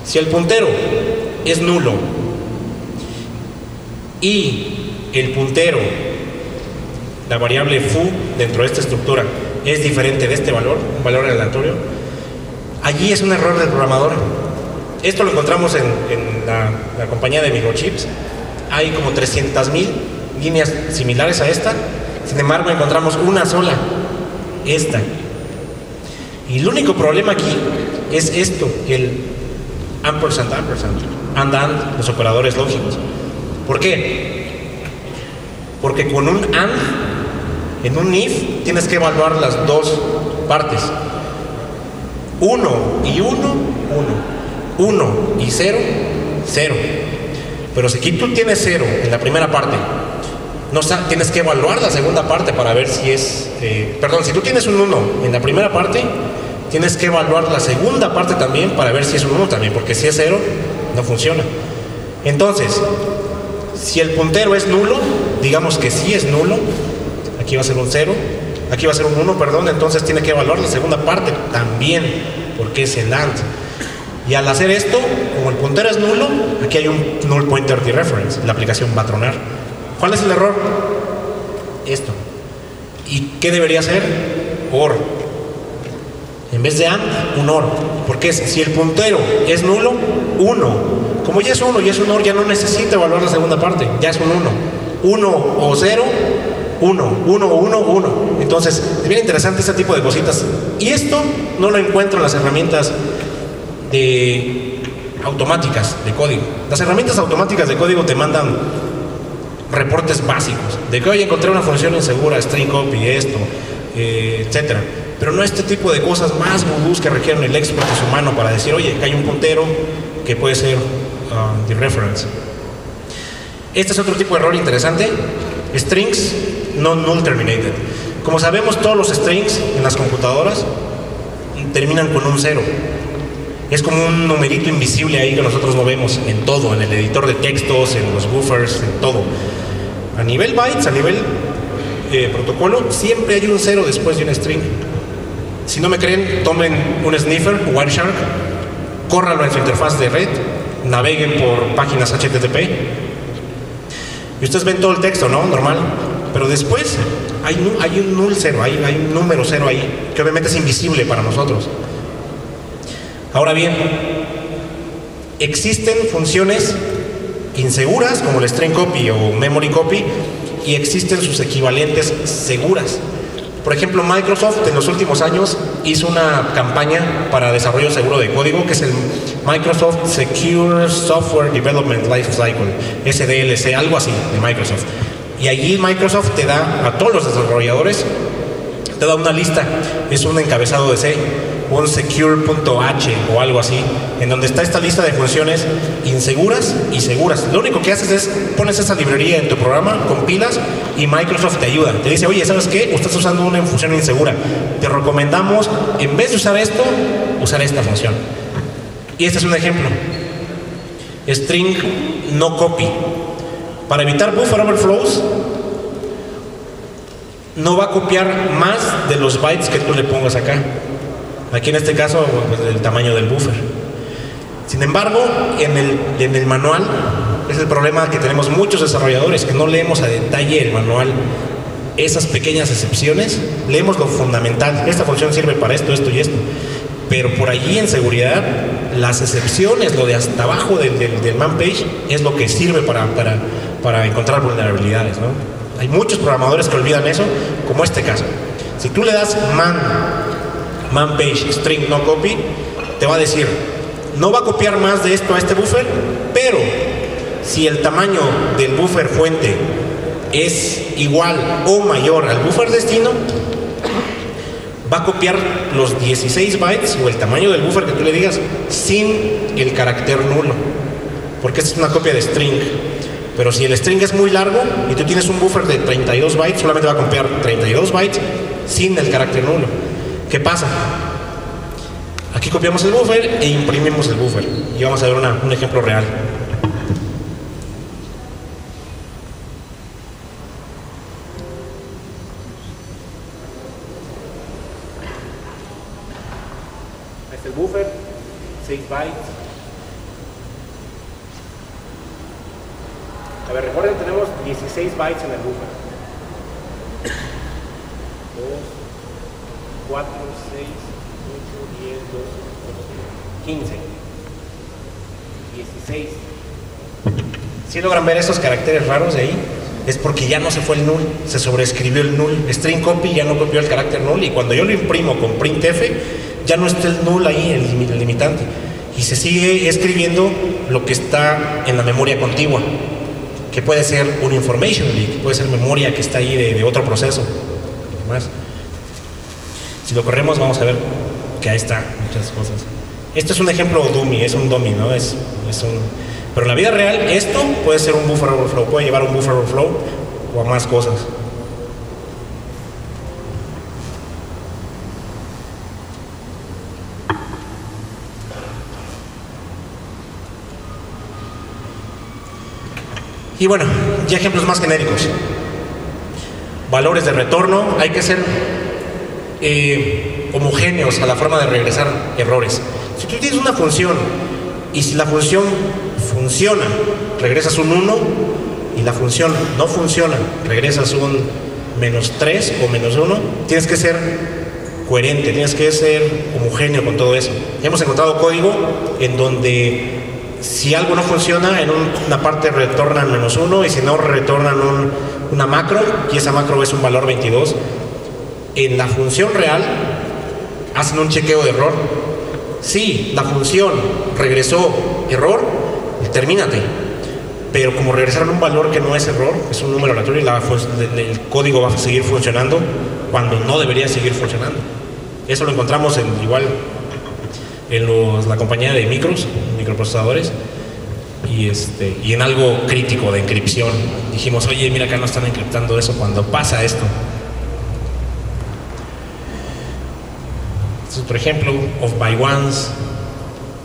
Si el puntero es nulo y el puntero, la variable foo dentro de esta estructura es diferente de este valor, un valor aleatorio, allí es un error del programador. Esto lo encontramos en la compañía de microchips. Hay como 300,000 líneas similares a esta. Sin embargo, encontramos una sola, esta. Y el único problema aquí es esto, el ampersand, and, los operadores lógicos. ¿Por qué? Porque con un and, en un if, tienes que evaluar las dos partes. 1 y 1, 1. 1 y 0, 0. Pero si aquí tú tienes 0 en la primera parte, no tienes que evaluar la segunda parte para ver si es... si tú tienes un 1 en la primera parte, tienes que evaluar la segunda parte también para ver si es un 1 también, porque si es 0, no funciona. Entonces, si el puntero es nulo, digamos que sí es nulo, aquí va a ser un 0, aquí va a ser un 1, entonces tiene que evaluar la segunda parte también, porque es el AND. Y al hacer esto, como el puntero es nulo, aquí hay un null pointer dereference, la aplicación va a tronar. ¿Cuál es el error? Esto. ¿Y qué debería ser? OR. En vez de AND, un OR. Porque si el puntero es nulo, 1. Como ya es 1 y es un OR, ya no necesita evaluar la segunda parte. Ya es un 1. 1 o 0 1, 1, 1, 1. Entonces, es bien interesante este tipo de cositas. Y esto no lo encuentro en las herramientas automáticas de código. Las herramientas automáticas de código te mandan reportes básicos de que hoy encontré una función insegura, string copy, esto, etcétera. Pero no este tipo de cosas más voodoos que requieren el expertise humano para decir, oye, que hay un puntero que puede ser the reference. Este es otro tipo de error interesante. Strings non null terminated. Como sabemos, todos los strings en las computadoras terminan con un 0. Es como un numerito invisible ahí que nosotros no vemos en todo, en el editor de textos, en los buffers, en todo. A nivel bytes, a nivel protocolo, siempre hay un 0 después de un string. Si no me creen, tomen un sniffer, Wireshark, córranlo en su interfaz de red, naveguen por páginas HTTP y ustedes ven todo el texto, ¿no? Normal. Pero después hay un null 0, hay un número 0 ahí, que obviamente es invisible para nosotros. Ahora bien, existen funciones inseguras como el string copy o memory copy y existen sus equivalentes seguras. Por ejemplo, Microsoft en los últimos años hizo una campaña para desarrollo seguro de código que es el Microsoft Secure Software Development Lifecycle, SDLC, algo así de Microsoft. Y allí Microsoft te da a todos los desarrolladores, te da una lista, es un encabezado de C, un secure.h o algo así, en donde está esta lista de funciones inseguras y seguras. Lo único que haces es pones esa librería en tu programa, compilas y Microsoft te ayuda. Te dice, oye, ¿sabes qué? Estás usando una función insegura. Te recomendamos, en vez de usar esto, usar esta función. Y este es un ejemplo. String no copy. Para evitar buffer overflows, no va a copiar más de los bytes que tú le pongas acá. Aquí en este caso, pues, el tamaño del buffer. Sin embargo, en el manual, es el problema que tenemos muchos desarrolladores, que no leemos a detalle el manual, esas pequeñas excepciones, leemos lo fundamental. Esta función sirve para esto, esto y esto. Pero por allí en seguridad, las excepciones, lo de hasta abajo del man page, es lo que sirve para encontrar vulnerabilidades, ¿no? Hay muchos programadores que olvidan eso, como este caso. Si tú le das man page string no copy, te va a decir, no va a copiar más de esto a este buffer, pero si el tamaño del buffer fuente es igual o mayor al buffer destino, va a copiar los 16 bytes o el tamaño del buffer que tú le digas sin el carácter nulo, porque esta es una copia de string. Pero si el string es muy largo y tú tienes un buffer de 32 bytes, solamente va a copiar 32 bytes sin el carácter nulo. ¿Qué pasa? Aquí copiamos el buffer e imprimimos el buffer. Y vamos a ver un ejemplo real. Este es el buffer, 6 bytes. A ver, recuerden, tenemos 16 bytes en el buffer. 2, 4, 6, 8, 10, 12, 15, 16. Si logran ver esos caracteres raros de ahí, es porque ya no se fue el null, se sobreescribió el null. String copy ya no copió el carácter null y cuando yo lo imprimo con printf, ya no está el null ahí, el limitante. Y se sigue escribiendo lo que está en la memoria contigua, que puede ser un information leak, puede ser memoria que está ahí de otro proceso. Además, si lo corremos vamos a ver que ahí está muchas cosas. Este es un ejemplo dummy, es un dummy, ¿no? Pero en la vida real esto puede ser un buffer overflow, puede llevar un buffer overflow o a más cosas. Y bueno, ya ejemplos más genéricos. Valores de retorno, hay que ser homogéneos a la forma de regresar errores. Si tú tienes una función y si la función funciona, regresas un 1 y la función no funciona, regresas un -3 o -1, tienes que ser coherente, tienes que ser homogéneo con todo eso. Hemos encontrado código en donde si algo no funciona, en una parte retornan -1 y si no retornan una macro, y esa macro es un valor 22. En la función real hacen un chequeo de error. Si la función regresó error, termínate. Pero como regresaron un valor que no es error, es un número aleatorio, el código va a seguir funcionando cuando no debería seguir funcionando. Eso lo encontramos igual en la compañía de microprocesadores, y en algo crítico de encripción. Dijimos, oye, mira, acá no están encriptando eso cuando pasa esto. Entonces, por ejemplo, of by ones.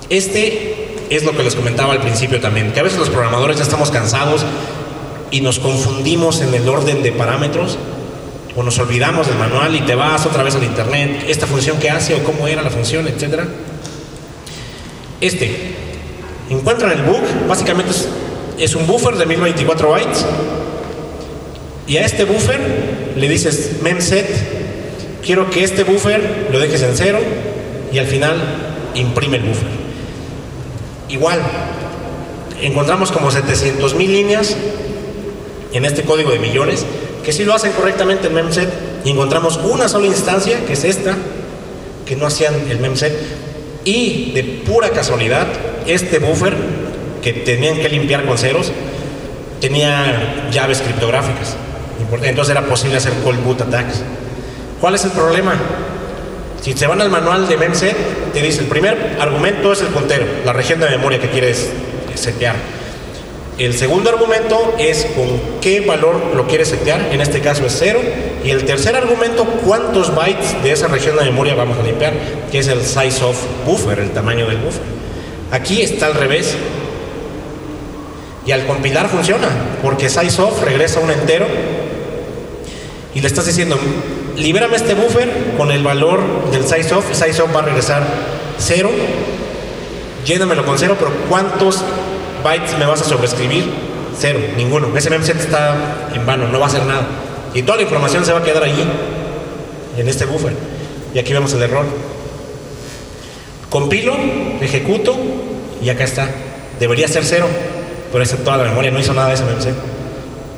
Es lo que les comentaba al principio también, que a veces los programadores ya estamos cansados y nos confundimos en el orden de parámetros, o nos olvidamos del manual y te vas otra vez al internet, esta función que hace o cómo era la función, etcétera. Encuentran el bug, básicamente es un buffer de 1024 bytes, y a este buffer le dices memset, quiero que este buffer lo dejes en 0, y al final imprime el buffer. Igual, encontramos como 700,000 líneas en este código de millones, que sí lo hacen correctamente en memset, y encontramos una sola instancia, que es esta, que no hacían el memset, y de pura casualidad, este buffer, que tenían que limpiar con ceros, tenía llaves criptográficas, entonces era posible hacer cold boot attacks. ¿Cuál es el problema? Si se van al manual de memset, te dice el primer argumento es el puntero, la región de memoria que quieres setear. El segundo argumento es con qué valor lo quieres setear, en este caso es 0. Y el tercer argumento, cuántos bytes de esa región de memoria vamos a limpiar, que es el size of buffer, el tamaño del buffer. Aquí está al revés. Y al compilar funciona, porque size of regresa un entero y le estás diciendo, libérame este buffer con el valor del size of, y size of va a regresar 0, llénamelo con 0, pero ¿cuántos bytes me vas a sobreescribir? 0, ninguno. Ese memset está en vano, no va a hacer nada, y toda la información se va a quedar allí en este buffer. Y aquí vemos el error. Compilo, ejecuto, y acá está. Debería ser 0, pero esa toda la memoria no hizo nada de ese memset.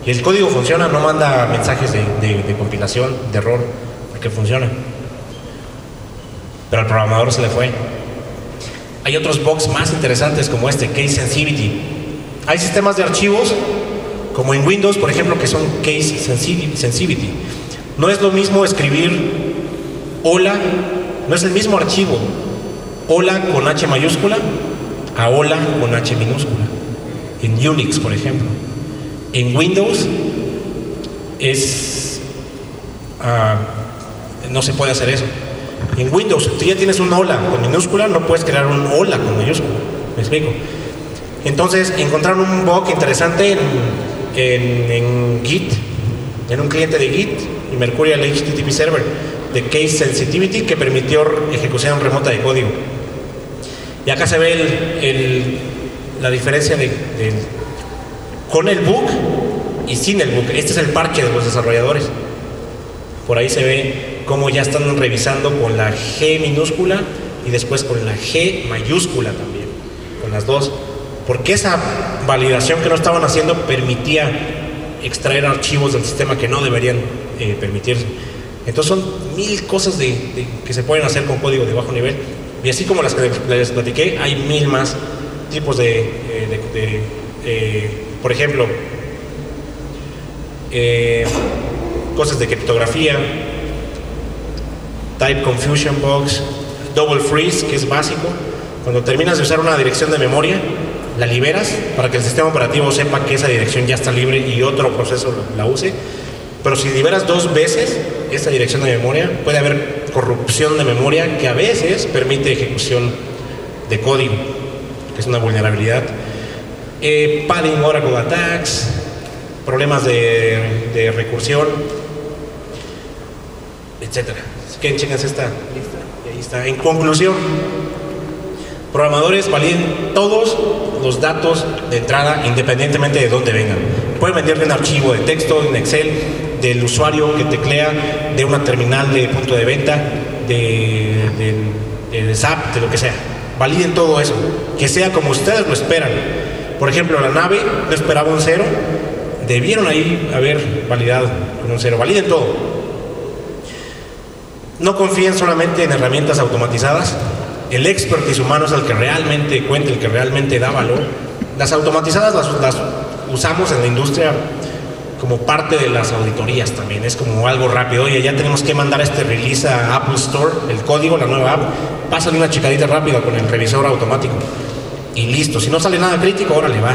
Y el código funciona, no manda mensajes de compilación, de error, porque funciona. Pero al programador se le fue. Hay otros bugs más interesantes como case sensitivity. Hay sistemas de archivos, como en Windows, por ejemplo, que son case sensitivity. No es lo mismo escribir hola, no es el mismo archivo, hola con H mayúscula, a hola con H minúscula. En Unix, por ejemplo. En Windows no se puede hacer eso. En Windows, tú ya tienes un hola con minúscula, no puedes crear un hola con mayúscula. ¿Me explico? Entonces, encontraron un bug interesante en Git, en un cliente de Git, y Mercurial HTTP Server, de Case Sensitivity, que permitió ejecución remota de código. Y acá se ve la diferencia con el bug y sin el bug. Este es el parche de los desarrolladores. Por ahí se ve cómo ya están revisando con la G minúscula y después con la G mayúscula también, con las dos, porque esa validación que no estaban haciendo permitía extraer archivos del sistema que no deberían permitirse. Entonces son 1000 cosas que se pueden hacer con código de bajo nivel, y así como las que les platiqué, hay 1000 más tipos por ejemplo, cosas de criptografía, type confusion box, double freeze, que es básico. Cuando terminas de usar una dirección de memoria, la liberas para que el sistema operativo sepa que esa dirección ya está libre y otro proceso la use. Pero si liberas 2 veces esa dirección de memoria, puede haber corrupción de memoria que a veces permite ejecución de código, que es una vulnerabilidad. Padding Oracle attacks, problemas de recursión, etcétera. Así que chéquense esta lista y ahí está. En conclusión, programadores validen todos los datos de entrada independientemente de dónde vengan. Pueden venderle un archivo de texto en Excel del usuario que teclea, de una terminal de punto de venta, de SAP, de lo que sea. Validen todo eso, que sea como ustedes lo esperan. Por ejemplo, la nave no esperaba un 0, debieron ahí haber validado con un 0. Validen todo. No confíen solamente en herramientas automatizadas. El expertise humano es el que realmente cuenta, el que realmente da valor. Las automatizadas las usamos en la industria como parte de las auditorías también. Es como algo rápido. Oye, ya tenemos que mandar este release a Apple Store, el código, la nueva app. Pásale una chicadita rápida con el revisor automático. Y listo. Si no sale nada crítico, órale, va.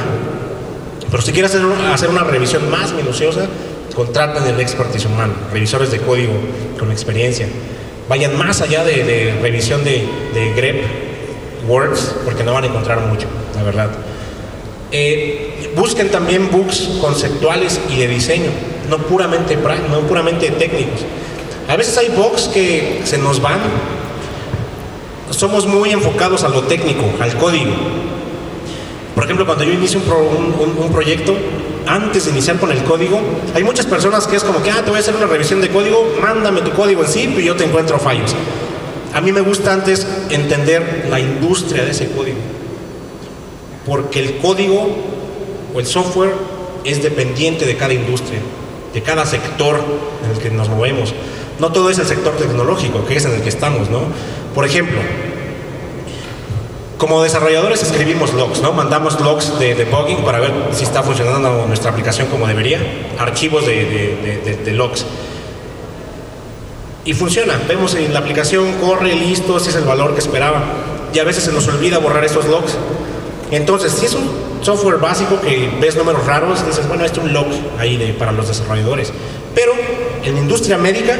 Pero si quieres hacer una revisión más minuciosa, contraten el expertise humano, revisores de código con experiencia. Vayan más allá de revisión de grep, words, porque no van a encontrar mucho, la verdad. Busquen también bugs conceptuales y de diseño, no puramente técnicos. A veces hay bugs que se nos van. Somos muy enfocados a lo técnico, al código. Por ejemplo, cuando yo inicio un proyecto, antes de iniciar con el código, hay muchas personas que es como que, te voy a hacer una revisión de código, mándame tu código en zip y yo te encuentro fallos. A mí me gusta antes entender la industria de ese código, porque el código o el software es dependiente de cada industria, de cada sector en el que nos movemos. No todo es el sector tecnológico, que es en el que estamos, ¿no? Por ejemplo, como desarrolladores escribimos logs, ¿no? Mandamos logs de debugging para ver si está funcionando nuestra aplicación como debería, archivos de logs. Y funciona, vemos en la aplicación, corre, listo, ese es el valor que esperaba. Y a veces se nos olvida borrar esos logs. Entonces, si es un software básico que ves números raros, dices, bueno, esto es un log ahí para los desarrolladores. Pero en la industria médica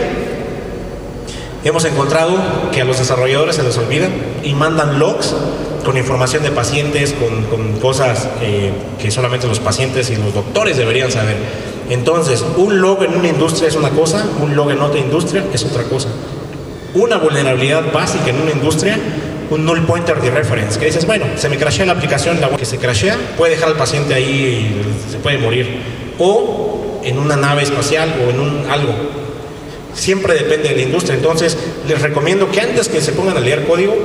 hemos encontrado que a los desarrolladores se les olvida y mandan logs con información de pacientes, con cosas que solamente los pacientes y los doctores deberían saber. Entonces, un log en una industria es una cosa, un log en otra industria es otra cosa. Una vulnerabilidad básica en una industria, un null pointer de reference, que dices, bueno, se me crashea la aplicación, la que se crashea, puede dejar al paciente ahí y se puede morir. O en una nave espacial o en algo. Siempre depende de la industria. Entonces, les recomiendo que antes que se pongan a leer código,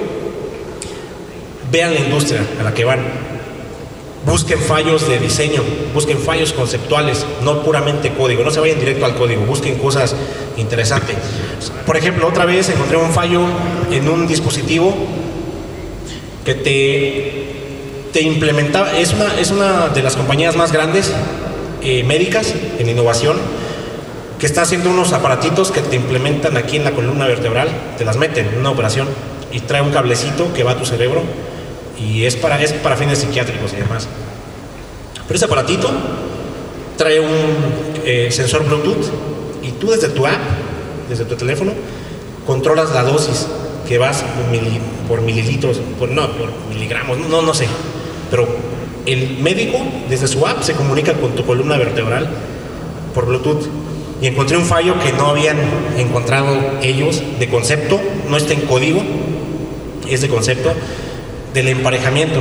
vean la industria a la que van. Busquen fallos de diseño, busquen fallos conceptuales, no puramente código. No se vayan directo al código, busquen cosas interesantes. Por ejemplo, otra vez encontré un fallo en un dispositivo que te implementaba. Es una de las compañías más grandes médicas en innovación, que está haciendo unos aparatitos que te implementan aquí en la columna vertebral, te las meten en una operación y trae un cablecito que va a tu cerebro y es para fines psiquiátricos y demás. Pero ese aparatito trae un sensor Bluetooth y tú desde tu app, desde tu teléfono, controlas la dosis que vas por mililitros, por miligramos, no sé. Pero el médico desde su app se comunica con tu columna vertebral por Bluetooth. Y encontré un fallo que no habían encontrado ellos de concepto, no está en código, es de concepto, del emparejamiento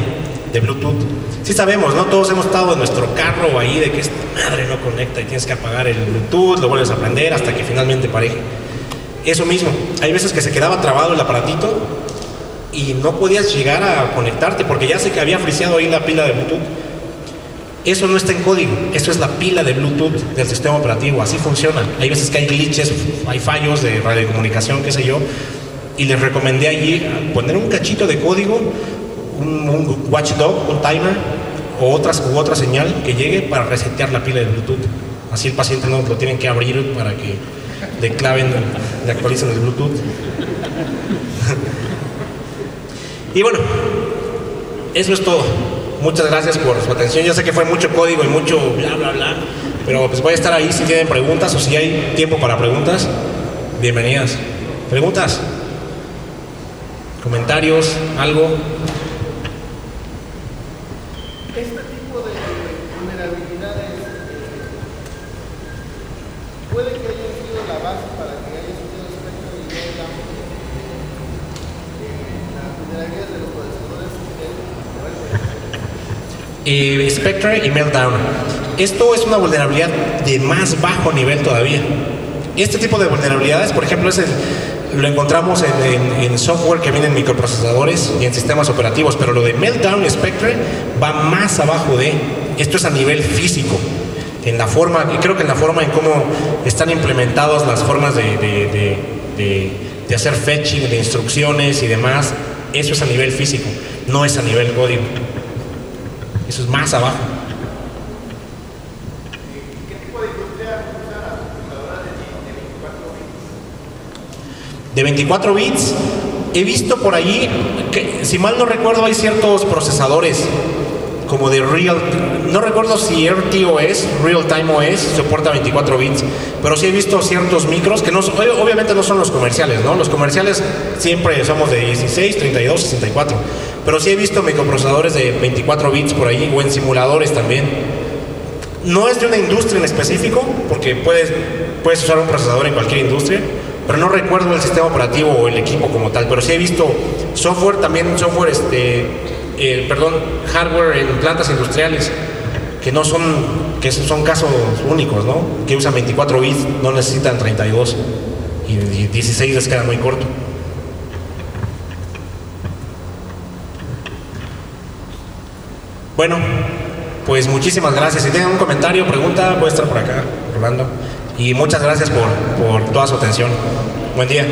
de Bluetooth. Sí sabemos, ¿no? Todos hemos estado en nuestro carro ahí de que esta madre no conecta y tienes que apagar el Bluetooth, lo vuelves a prender hasta que finalmente empareje. Eso mismo, hay veces que se quedaba trabado el aparatito y no podías llegar a conectarte porque ya sé que había friseado ahí la pila de Bluetooth. Eso no está en código, eso es la pila de Bluetooth del sistema operativo, así funciona. Hay veces que hay glitches, hay fallos de radiocomunicación, qué sé yo, y les recomendé allí poner un cachito de código, un watchdog, un timer, u otra señal que llegue para resetear la pila de Bluetooth. Así el paciente no lo tienen que abrir para que le actualicen el Bluetooth. Y bueno, eso es todo. Muchas gracias por su atención. Ya sé que fue mucho código y mucho bla, bla, bla, pero pues voy a estar ahí si tienen preguntas o si hay tiempo para preguntas. Bienvenidas. ¿Preguntas? ¿Comentarios? ¿Algo? Este tipo de vulnerabilidades puede que haya sido la base para que haya sido Spectre y Meltdown. Las vulnerabilidades de los procesadores Spectre y Meltdown. Esto es una vulnerabilidad de más bajo nivel todavía. Este tipo de vulnerabilidades, por ejemplo, lo encontramos en software que viene en microprocesadores y en sistemas operativos, pero lo de Meltdown y Spectre va más abajo de. Esto es a nivel físico. en la forma, y creo que en la forma en cómo están implementadas las formas de hacer fetching, de instrucciones y demás, eso es a nivel físico, no es a nivel código. Eso es más abajo. ¿Qué tipo de industria usa las computadoras de De 24 24 bits? bits, he visto por allí que, si mal no recuerdo, hay ciertos procesadores como de no recuerdo si RTOS, Real Time OS, soporta 24 bits, pero sí he visto ciertos micros que no, obviamente no son los comerciales, ¿no? Los comerciales siempre somos de 16, 32, 64, pero sí he visto microprocesadores de 24 bits por ahí, o en simuladores también. No es de una industria en específico, porque puedes usar un procesador en cualquier industria, pero no recuerdo el sistema operativo o el equipo como tal, pero sí he visto software, también software, hardware en plantas industriales, que son casos únicos, ¿no? Que usan 24 bits, no necesitan 32, y 16 les queda muy corto. Bueno, pues muchísimas gracias. Si tienen un comentario, pregunta, puede estar por acá, Rolando. Y muchas gracias por toda su atención. Buen día.